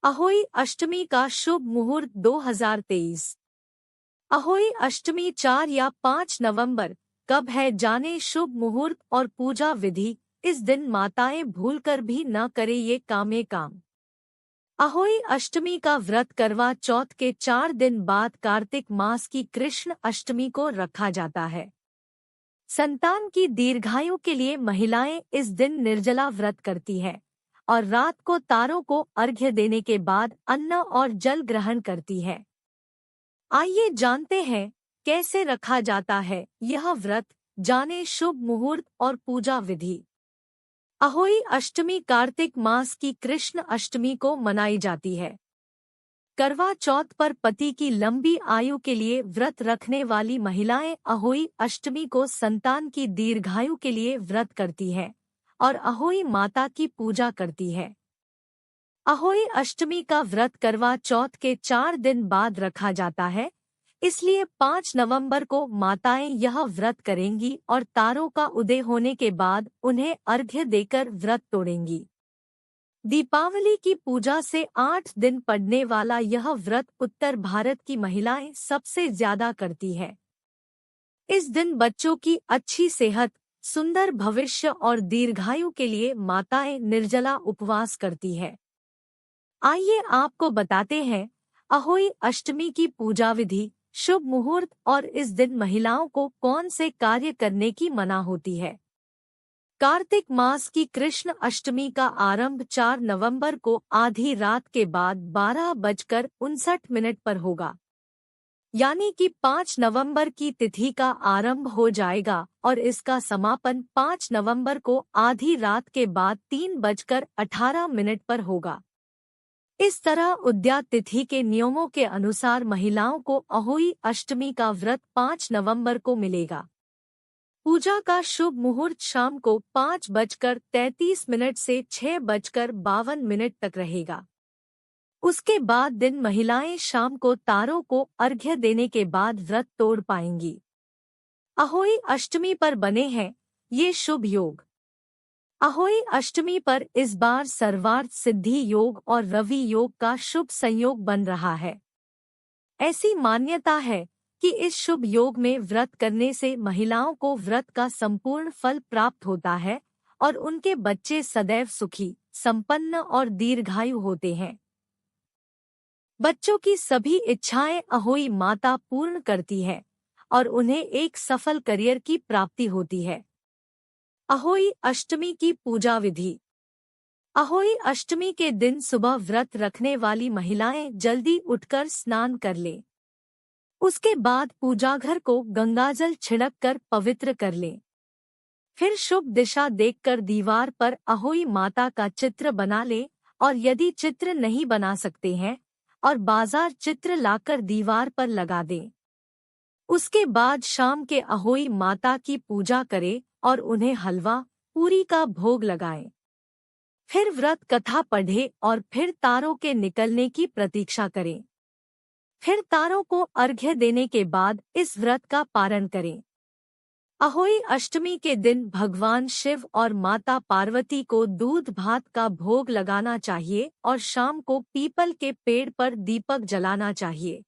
अहोई अष्टमी का शुभ मुहूर्त 2023। अहोई अष्टमी 4 या 5 नवंबर कब है, जाने शुभ मुहूर्त और पूजा विधि। इस दिन माताएं भूलकर भी न करें ये काम। अहोई अष्टमी का व्रत करवा चौथ के 4 दिन बाद कार्तिक मास की कृष्ण अष्टमी को रखा जाता है। संतान की दीर्घायु के लिए महिलाएं इस दिन निर्जला व्रत करती है और रात को तारों को अर्घ्य देने के बाद अन्न और जल ग्रहण करती है। आइए जानते हैं कैसे रखा जाता है यह व्रत, जाने शुभ मुहूर्त और पूजा विधि। अहोई अष्टमी कार्तिक मास की कृष्ण अष्टमी को मनाई जाती है। करवा चौथ पर पति की लंबी आयु के लिए व्रत रखने वाली महिलाएं अहोई अष्टमी को संतान की दीर्घायु के लिए व्रत करती हैं और अहोई माता की पूजा करती है। अहोई अष्टमी का व्रत करवा चौथ के 4 दिन बाद रखा जाता है, इसलिए 5 नवंबर को माताएं यह व्रत करेंगी और तारों का उदय होने के बाद उन्हें अर्घ्य देकर व्रत तोड़ेंगी। दीपावली की पूजा से 8 दिन पड़ने वाला यह व्रत उत्तर भारत की महिलाएं सबसे ज्यादा करती है। इस दिन बच्चों की अच्छी सेहत, सुंदर भविष्य और दीर्घायु के लिए माताएं निर्जला उपवास करती है। आइए आपको बताते हैं अहोई अष्टमी की पूजा विधि, शुभ मुहूर्त और इस दिन महिलाओं को कौन से कार्य करने की मना होती है। कार्तिक मास की कृष्ण अष्टमी का आरंभ 4 नवंबर को आधी रात के बाद 12:59 पर होगा, यानी कि 5 नवंबर की तिथि का आरंभ हो जाएगा और इसका समापन 5 नवंबर को आधी रात के बाद 3:18 पर होगा। इस तरह उद्या तिथि के नियमों के अनुसार महिलाओं को अहोई अष्टमी का व्रत 5 नवंबर को मिलेगा। पूजा का शुभ मुहूर्त शाम को 5:33 से 6:52 तक रहेगा। उसके बाद दिन महिलाएं शाम को तारों को अर्घ्य देने के बाद व्रत तोड़ पाएंगी। अहोई अष्टमी पर बने हैं ये शुभ योग। अहोई अष्टमी पर इस बार सर्वार्थ सिद्धि योग और रवि योग का शुभ संयोग बन रहा है। ऐसी मान्यता है कि इस शुभ योग में व्रत करने से महिलाओं को व्रत का संपूर्ण फल प्राप्त होता है और उनके बच्चे सदैव सुखी, संपन्न और दीर्घायु होते हैं। बच्चों की सभी इच्छाएं अहोई माता पूर्ण करती है और उन्हें एक सफल करियर की प्राप्ति होती है। अहोई अष्टमी की पूजा विधि। अहोई अष्टमी के दिन सुबह व्रत रखने वाली महिलाएं जल्दी उठकर स्नान कर लें। उसके बाद पूजाघर को गंगाजल छिड़क कर पवित्र कर लें। फिर शुभ दिशा देखकर दीवार पर अहोई माता का चित्र बना लें और यदि चित्र नहीं बना सकते हैं और बाजार चित्र लाकर दीवार पर लगा दें। उसके बाद शाम के अहोई माता की पूजा करें और उन्हें हलवा पूरी का भोग लगाएं। फिर व्रत कथा पढ़ें और फिर तारों के निकलने की प्रतीक्षा करें। फिर तारों को अर्घ्य देने के बाद इस व्रत का पारण करें। अहोई अष्टमी के दिन भगवान शिव और माता पार्वती को दूध भात का भोग लगाना चाहिए और शाम को पीपल के पेड़ पर दीपक जलाना चाहिए।